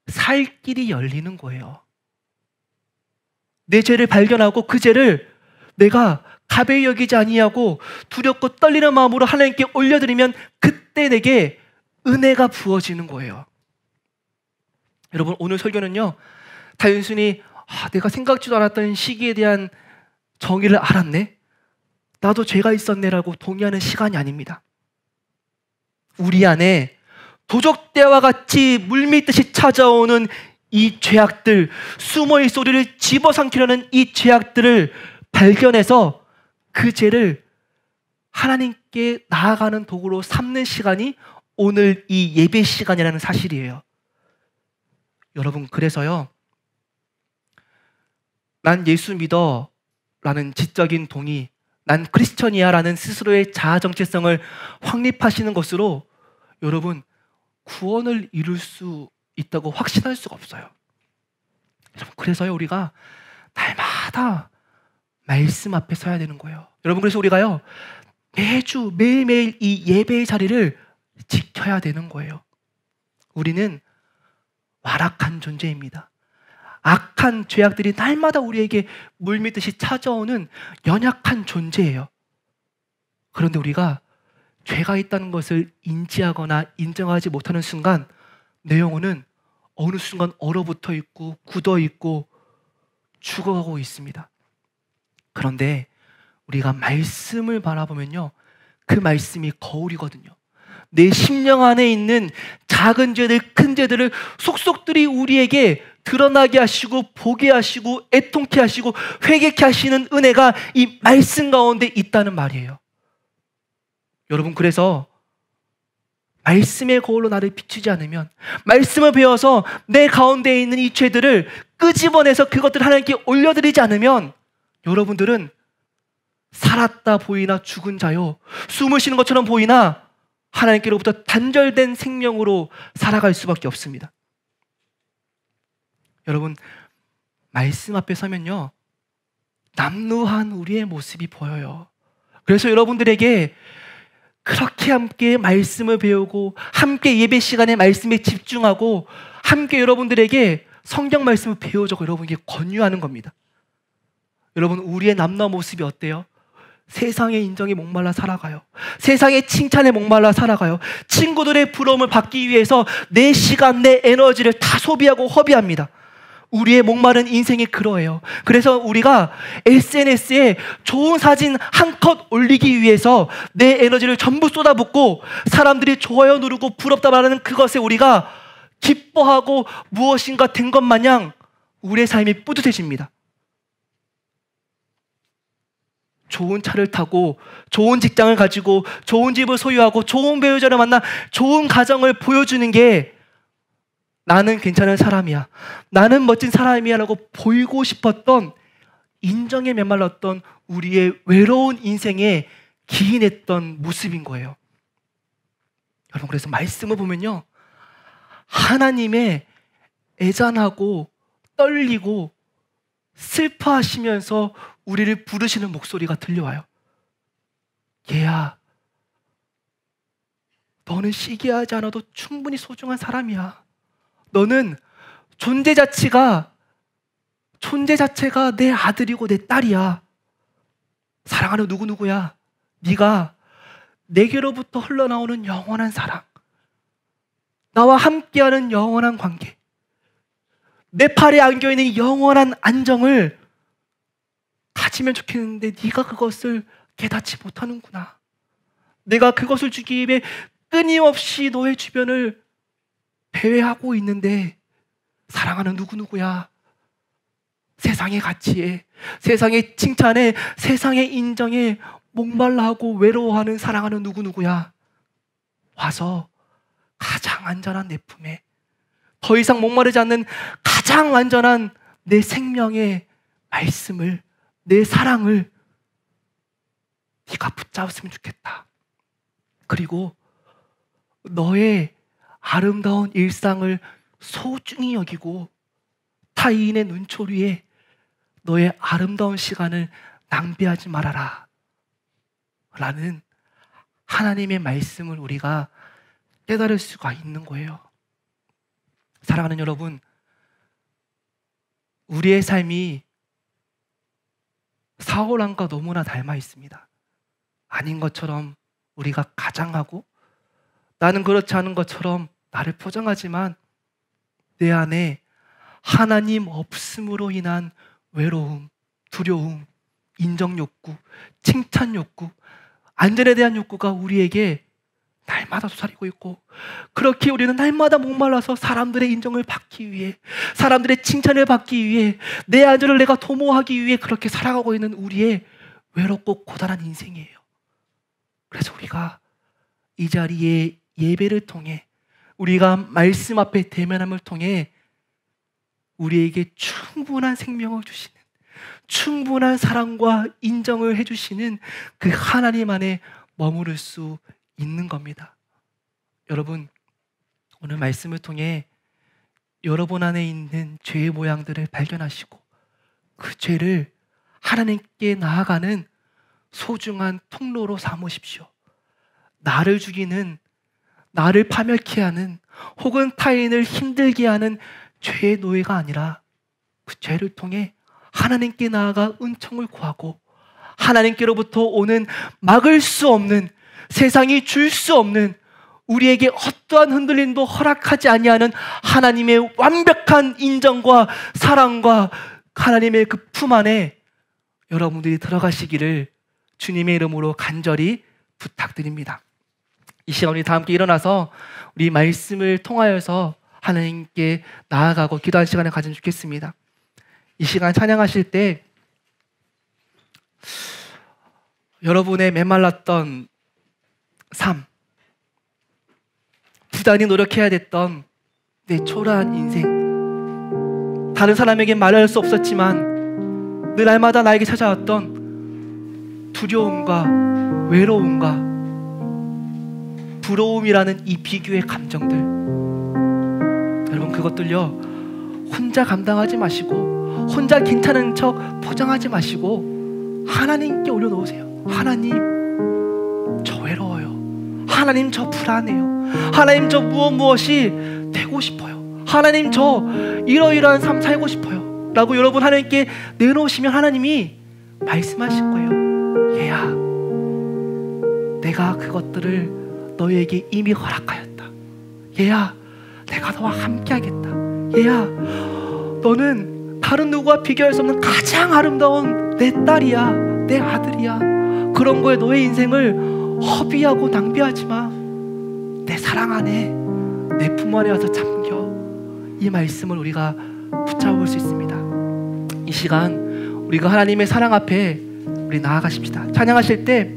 살 길이 열리는 거예요. 내 죄를 발견하고 그 죄를 내가 가벼이 여기지 아니하고 두렵고 떨리는 마음으로 하나님께 올려드리면 그때 내게 은혜가 부어지는 거예요. 여러분, 오늘 설교는요, 단순히 내가 생각지도 않았던 시기에 대한 정의를 알았네, 나도 죄가 있었네라고 동의하는 시간이 아닙니다. 우리 안에 도적대와 같이 물밀듯이 찾아오는 이 죄악들, 숨어있는 소리를 집어삼키려는 이 죄악들을 발견해서 그 죄를 하나님께 나아가는 도구로 삼는 시간이 오늘 이 예배 시간이라는 사실이에요. 여러분, 그래서요, 난 예수 믿어 라는 지적인 동의, 난 크리스천이야 라는 스스로의 자아 정체성을 확립하시는 것으로 여러분, 구원을 이룰 수 있다고 확신할 수가 없어요. 여러분, 그래서요, 우리가 날마다 말씀 앞에 서야 되는 거예요. 여러분, 그래서 우리가요, 매주 매일매일 이 예배의 자리를 지켜야 되는 거예요. 우리는 완악한 존재입니다. 악한 죄악들이 날마다 우리에게 물밀듯이 찾아오는 연약한 존재예요. 그런데 우리가 죄가 있다는 것을 인지하거나 인정하지 못하는 순간 내 영혼은 어느 순간 얼어붙어 있고 굳어 있고 죽어가고 있습니다. 그런데 우리가 말씀을 바라보면요, 그 말씀이 거울이거든요. 내 심령 안에 있는 작은 죄들, 큰 죄들을 속속들이 우리에게 드러나게 하시고 보게 하시고 애통케 하시고 회개케 하시는 은혜가 이 말씀 가운데 있다는 말이에요. 여러분, 그래서 말씀의 거울로 나를 비추지 않으면, 말씀을 배워서 내 가운데 있는 이 죄들을 끄집어내서 그것들을 하나님께 올려드리지 않으면 여러분들은 살았다 보이나 죽은 자요, 숨을 쉬는 것처럼 보이나 하나님께로부터 단절된 생명으로 살아갈 수밖에 없습니다. 여러분, 말씀 앞에 서면요, 남루한 우리의 모습이 보여요. 그래서 여러분들에게 그렇게 함께 말씀을 배우고 함께 예배 시간에 말씀에 집중하고 함께 여러분들에게 성경 말씀을 배우자고 여러분에게 권유하는 겁니다. 여러분, 우리의 남루한 모습이 어때요? 세상의 인정에 목말라 살아가요. 세상의 칭찬에 목말라 살아가요. 친구들의 부러움을 받기 위해서 내 시간, 내 에너지를 다 소비하고 허비합니다. 우리의 목마른 인생이 그러해요. 그래서 우리가 SNS에 좋은 사진 한 컷 올리기 위해서 내 에너지를 전부 쏟아붓고 사람들이 좋아요 누르고 부럽다 말하는 그것에 우리가 기뻐하고 무엇인가 된 것 마냥 우리의 삶이 뿌듯해집니다. 좋은 차를 타고 좋은 직장을 가지고 좋은 집을 소유하고 좋은 배우자를 만나 좋은 가정을 보여주는 게 나는 괜찮은 사람이야, 나는 멋진 사람이야 라고 보이고 싶었던, 인정에 메말랐던 우리의 외로운 인생에 기인했던 모습인 거예요. 여러분, 그래서 말씀을 보면요, 하나님의 애잔하고 떨리고 슬퍼하시면서 우리를 부르시는 목소리가 들려와요. 얘야, 너는 시기하지 않아도 충분히 소중한 사람이야. 너는 존재 자체가 내 아들이고 내 딸이야. 사랑하는 누구누구야. 네가 내게로부터 흘러나오는 영원한 사랑, 나와 함께하는 영원한 관계, 내 팔에 안겨있는 영원한 안정을 가지면 좋겠는데 네가 그것을 깨닫지 못하는구나. 내가 그것을 주기 위해 끊임없이 너의 주변을 배회하고 있는데, 사랑하는 누구누구야. 세상의 가치에, 세상의 칭찬에, 세상의 인정에 목말라하고 외로워하는 사랑하는 누구누구야. 와서 가장 안전한 내 품에, 더 이상 목마르지 않는 가장 완전한 내 생명의 말씀을, 내 사랑을 네가 붙잡았으면 좋겠다. 그리고 너의 아름다운 일상을 소중히 여기고 타인의 눈초리에 너의 아름다운 시간을 낭비하지 말아라 라는 하나님의 말씀을 우리가 깨달을 수가 있는 거예요. 사랑하는 여러분, 우리의 삶이 사울 왕과 너무나 닮아 있습니다. 아닌 것처럼 우리가 가장하고, 나는 그렇지 않은 것처럼 나를 포장하지만 내 안에 하나님 없음으로 인한 외로움, 두려움, 인정 욕구, 칭찬 욕구, 안전에 대한 욕구가 우리에게 날마다 솟아리고 있고, 그렇게 우리는 날마다 목말라서 사람들의 인정을 받기 위해, 사람들의 칭찬을 받기 위해, 내 안전을 내가 도모하기 위해 그렇게 살아가고 있는 우리의 외롭고 고단한 인생이에요. 그래서 우리가 이 자리에 예배를 통해, 우리가 말씀 앞에 대면함을 통해 우리에게 충분한 생명을 주시는, 충분한 사랑과 인정을 해주시는 그 하나님 안에 머무를 수 있는 겁니다. 여러분, 오늘 말씀을 통해 여러분 안에 있는 죄의 모양들을 발견하시고 그 죄를 하나님께 나아가는 소중한 통로로 삼으십시오. 나를 죽이는, 나를 파멸케 하는, 혹은 타인을 힘들게 하는 죄의 노예가 아니라 그 죄를 통해 하나님께 나아가 은총을 구하고, 하나님께로부터 오는 막을 수 없는, 세상이 줄 수 없는, 우리에게 어떠한 흔들림도 허락하지 아니하는 하나님의 완벽한 인정과 사랑과 하나님의 그 품 안에 여러분들이 들어가시기를 주님의 이름으로 간절히 부탁드립니다. 이 시간 우리 다 함께 일어나서 우리 말씀을 통하여서 하나님께 나아가고 기도하는 시간을 가지면 좋겠습니다. 이 시간 찬양하실 때 여러분의 메말랐던 삶, 부단히 노력해야 됐던 내 초라한 인생, 다른 사람에게 말할 수 없었지만 늘 날마다 나에게 찾아왔던 두려움과 외로움과 부러움이라는 이 비교의 감정들, 여러분 그것들요 혼자 감당하지 마시고, 혼자 괜찮은 척 포장하지 마시고 하나님께 올려놓으세요. 하나님, 저 외로워요. 하나님, 저 불안해요. 하나님, 저 무엇이 되고 싶어요. 하나님, 저 이러이러한 삶 살고 싶어요 라고 여러분 하나님께 내놓으시면 하나님이 말씀하실 거예요. 얘야, 내가 그것들을 너에게 이미 허락하였다. 얘야, 내가 너와 함께 하겠다. 얘야, 너는 다른 누구와 비교할 수 없는 가장 아름다운 내 딸이야, 내 아들이야. 그런 거에 너의 인생을 허비하고 낭비하지 마. 내 사랑 안에, 내 품 안에 와서 잠겨. 이 말씀을 우리가 붙잡을 수 있습니다. 이 시간 우리가 하나님의 사랑 앞에 우리 나아가십시다. 찬양하실 때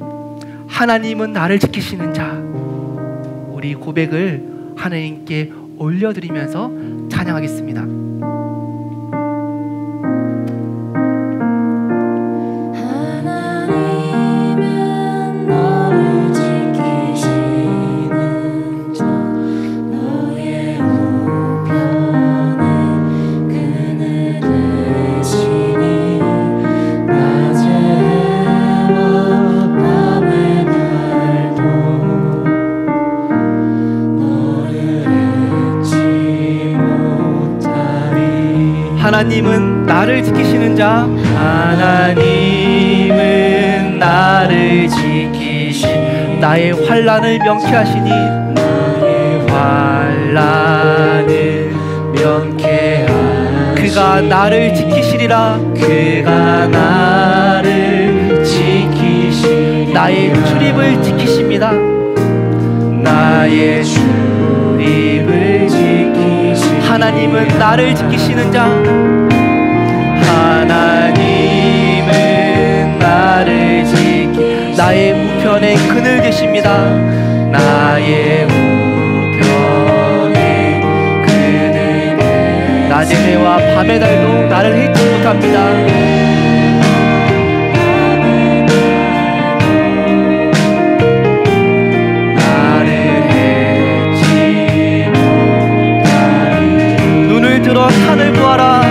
하나님은 나를 지키시는 자, 우리 고백을 하나님께 올려드리면서 찬양하겠습니다. 하나님은 하나님은 나를 지키시는 자. 하나님은 나를 지키시니 나의 환난을 명쾌하시니 나의 환난을 명쾌하시니 그가 나를 지키시리라. 그가 나를 지키시니 나의 출입을 지키십니다. 나의 출입을 지키시니 하나님은 나를 지키시는 자. 하나님은 나를 지키시니 나의 우편에 그늘 계십니다. 나의 우편에 그늘 낮의 해와 밤의 달도 나를 해치 못합니다. 눈을 들어 산을 보아라.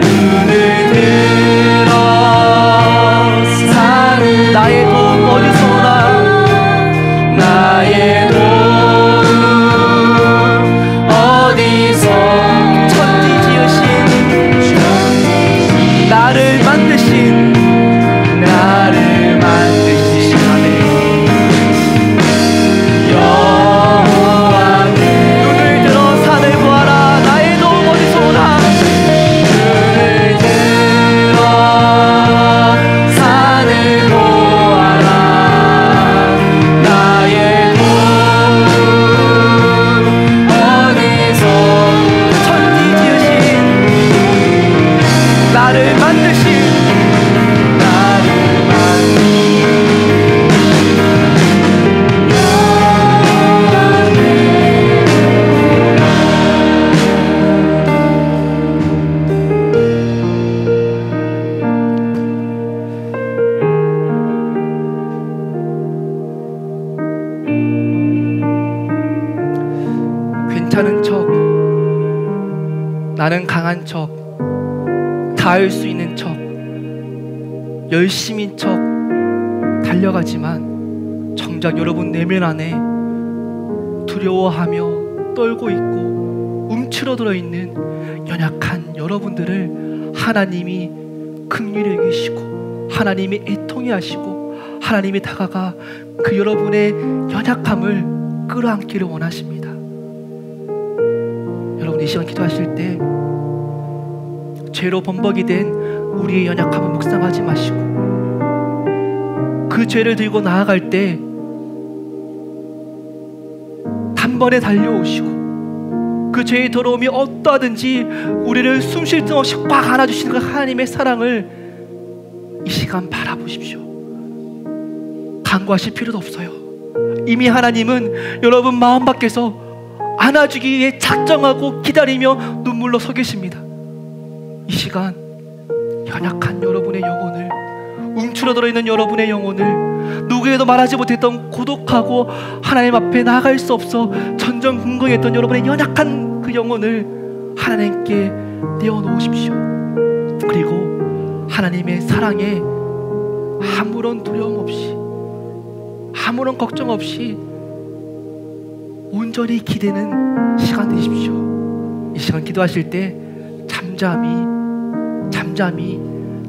눈을 들어 산을 나의 도움 어디서 오나. 나의 도움 어디서 천지 지으신 나를 만드신 아멘. 여호와는 눈을 들어 산을 보아라. 나의 도움 어디서 오나. 눈을 들어 산을 보아라 나의 도움 어디서 천지 지으신 나를 만드신 괜찮은 척, 나는 강한 척, 닿을 수 있는 척, 열심인 척 달려가지만 정작 여러분 내면 안에 두려워하며 떨고 있고 움츠러들어 있는 연약한 여러분들을 하나님이 긍휼히 여기시고 하나님이 애통해 하시고 하나님이 다가가 그 여러분의 연약함을 끌어안기를 원하십니다. 여러분 이 시간 기도하실 때 죄로 범벅이 된 우리의 연약함을 묵상하지 마시고 그 죄를 들고 나아갈 때 단번에 달려오시고 그 죄의 더러움이 어떠하든지 우리를 숨 쉴 틈 없이 꽉 안아주시는 그 하나님의 사랑을 이 시간 바라보십시오. 간구하실 필요도 없어요. 이미 하나님은 여러분 마음 밖에서 안아주기 위해 작정하고 기다리며 눈물로 서 계십니다. 이 시간 연약한 여러분의 영혼을, 움츠러들어 있는 여러분의 영혼을, 누구에도 말하지 못했던 고독하고 하나님 앞에 나아갈 수 없어 전전긍긍했던 여러분의 연약한 그 영혼을 하나님께 내어놓으십시오. 그리고 하나님의 사랑에 아무런 두려움 없이, 아무런 걱정 없이 온전히 기대는 시간 되십시오. 이 시간 기도하실 때 잠잠히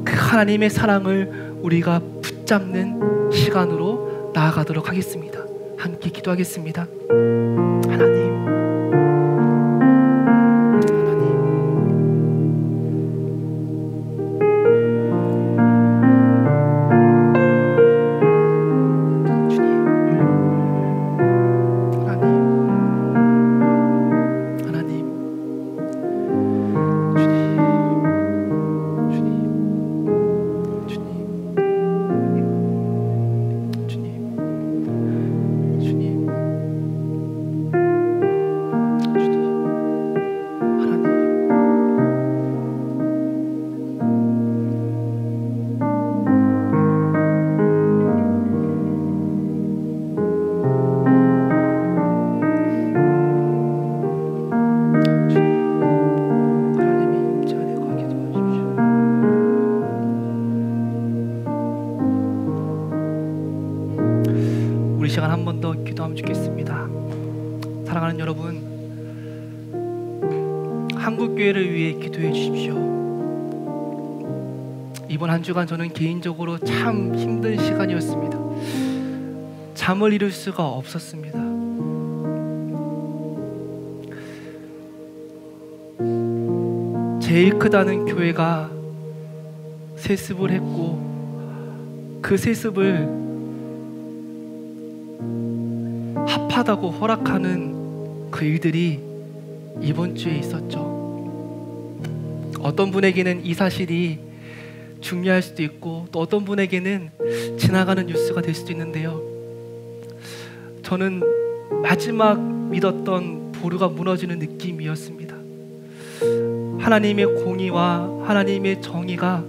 그 하나님의 사랑을 우리가 붙잡는 시간으로 나아가도록 하겠습니다. 함께 기도하겠습니다. 하나님, 한국교회를 위해 기도해 주십시오. 이번 한 주간 저는 개인적으로 참 힘든 시간이었습니다. 잠을 이룰 수가 없었습니다. 제일 크다는 교회가 세습을 했고 그 세습을 합하다고 허락하는 그 일들이 이번 주에 있었죠. 어떤 분에게는 이 사실이 중요할 수도 있고 또 어떤 분에게는 지나가는 뉴스가 될 수도 있는데요. 저는 마지막 믿었던 보루가 무너지는 느낌이었습니다. 하나님의 공의와 하나님의 정의가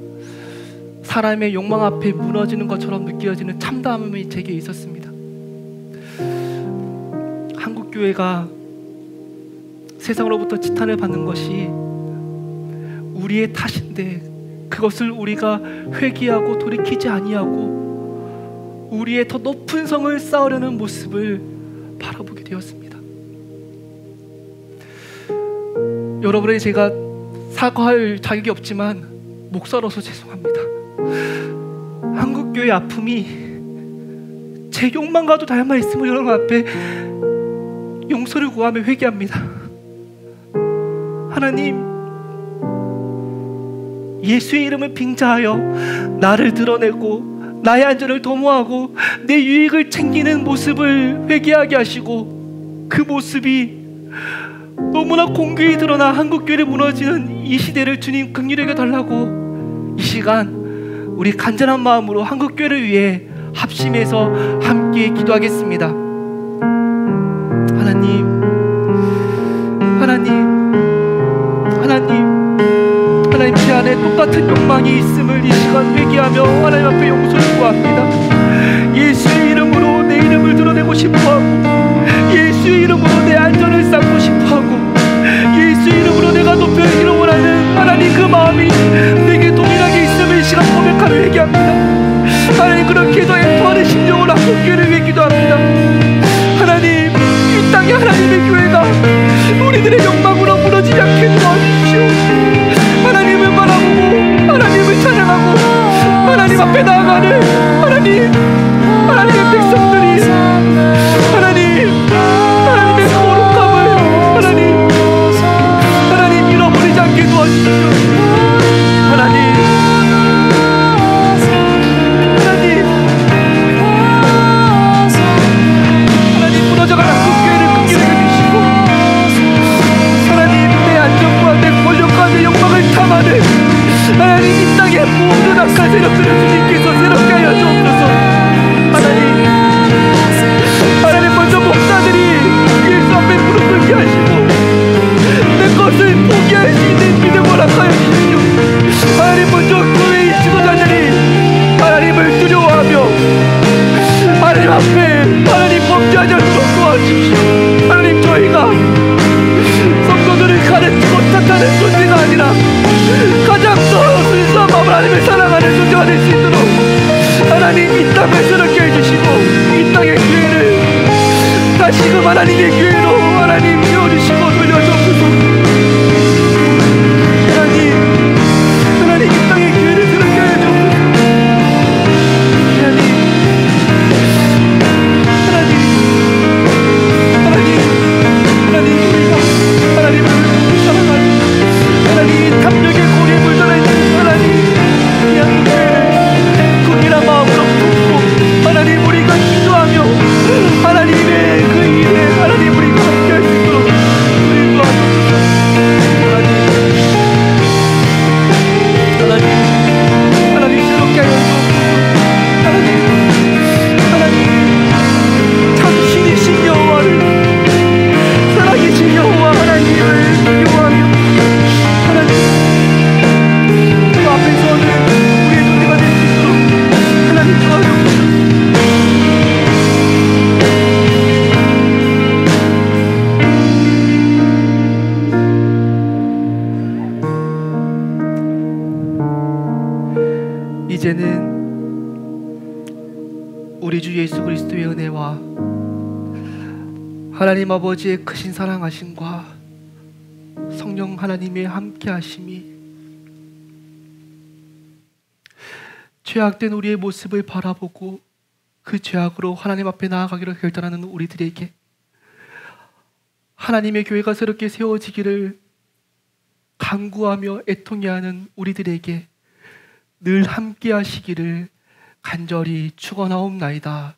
사람의 욕망 앞에 무너지는 것처럼 느껴지는 참담함이 제게 있었습니다. 한국교회가 세상으로부터 지탄을 받는 것이 우리의 탓인데 그것을 우리가 회개하고 돌이키지 아니하고 우리의 더 높은 성을 쌓으려는 모습을 바라보게 되었습니다. 여러분에게 제가 사과할 자격이 없지만 목사로서 죄송합니다. 한국교회의 아픔이 제 욕망과도 닮아 있음을 여러분 앞에 용서를 구하며 회개합니다. 하나님, 예수의 이름을 빙자하여 나를 드러내고 나의 안전을 도모하고 내 유익을 챙기는 모습을 회개하게 하시고 그 모습이 너무나 공교히 드러나 한국교회를 무너지는 이 시대를 주님 긍휼히 여겨 달라고 이 시간 우리 간절한 마음으로 한국교회를 위해 합심해서 함께 기도하겠습니다. 하나님, 하나님 제 안에 똑같은 욕망이 있음을 이 시간 회개하며 하나님 앞에 용서를 구합니다. 예수의 이름으로 내 이름을 드러내고 싶어하고 예수의 이름으로 내 안전을 쌓고 싶어하고 예수의 이름으로 내가 높여지기를 원하는 하나님 그 마음이 내게 동일하게 있음을 이 시간 고백하며 회개합니다. 하나님 그렇게도 애통하는 심령으로 한국교회를 위해 기도합니다. 하나님 이 땅에 하나님의 교회가 우리들의 욕망으로 무너지지 않게 도와주십시오. 하나님을 바라보고 하나님을 찬양하고 하나님 앞에 나아가는 하나님의 백성들이 하나님의 거룩함을 하나님 잃어버리지 않게 도와주십시오. 하나님 무너져간 한국교회를 긍휼히 여겨주시고 하나님 내 안전과 내 권력과 내 욕망을 탐하는 하나님 이 땅의 모든 악한 세력들을 주님께서 새롭게 하여 주옵소서. 하나님 먼저 목사들이 예수 앞에 무릎 꿇게 하시고 내 것을 포기할 수 있는 믿음 허락하여 주십시오. 하나님 먼저 교회의 지도자들이 하나님을 두려워하며 하나님 앞에 하나님 범죄하지 않도록 도와주십시오. 하나님 저희가 성도들을 가르치고 탓하는 존재가 아니라 가장 더 순수한 마음으로 하나님을 사랑하는 존재가 될 수 있도록 하나님 이 땅을 새롭게 해주시고 이 땅의 교회를 다시금 하나님의 교회로 하나님 세워주시고 돌려주옵소서. 하나님 이 땅의 교회를 새롭게 해주옵소서. 하나님 우리가 하나님을 사랑하는 하나님 탐욕의 고리에 물들어 있는 하나님 이 교회를 긍휼한 마음으로 품고 하나님 우리가 기도하며 하나님의 그 일에 하나님 우리가 함께할 수 있도록 우리 도와주옵소서. 하나님 새롭게 하여 주옵소서. 하나님 참신이신 여호와를 살아계신 여호와 하나님을 기도하며 하나님 그 앞에서는 우리의 존재가 될 수 있도록 하나님 도와주옵소서. 이제는 우리 주 예수 그리스도의 은혜와 하나님 아버지의 크신 사랑하심과 성령 하나님의 함께 하심이 죄악된 우리의 모습을 바라보고 그 죄악으로 하나님 앞에 나아가기로 결단하는 우리들에게 하나님의 교회가 새롭게 세워지기를 간구하며 애통해하는 우리들에게 늘 함께 하시기를 간절히 축원하옵나이다.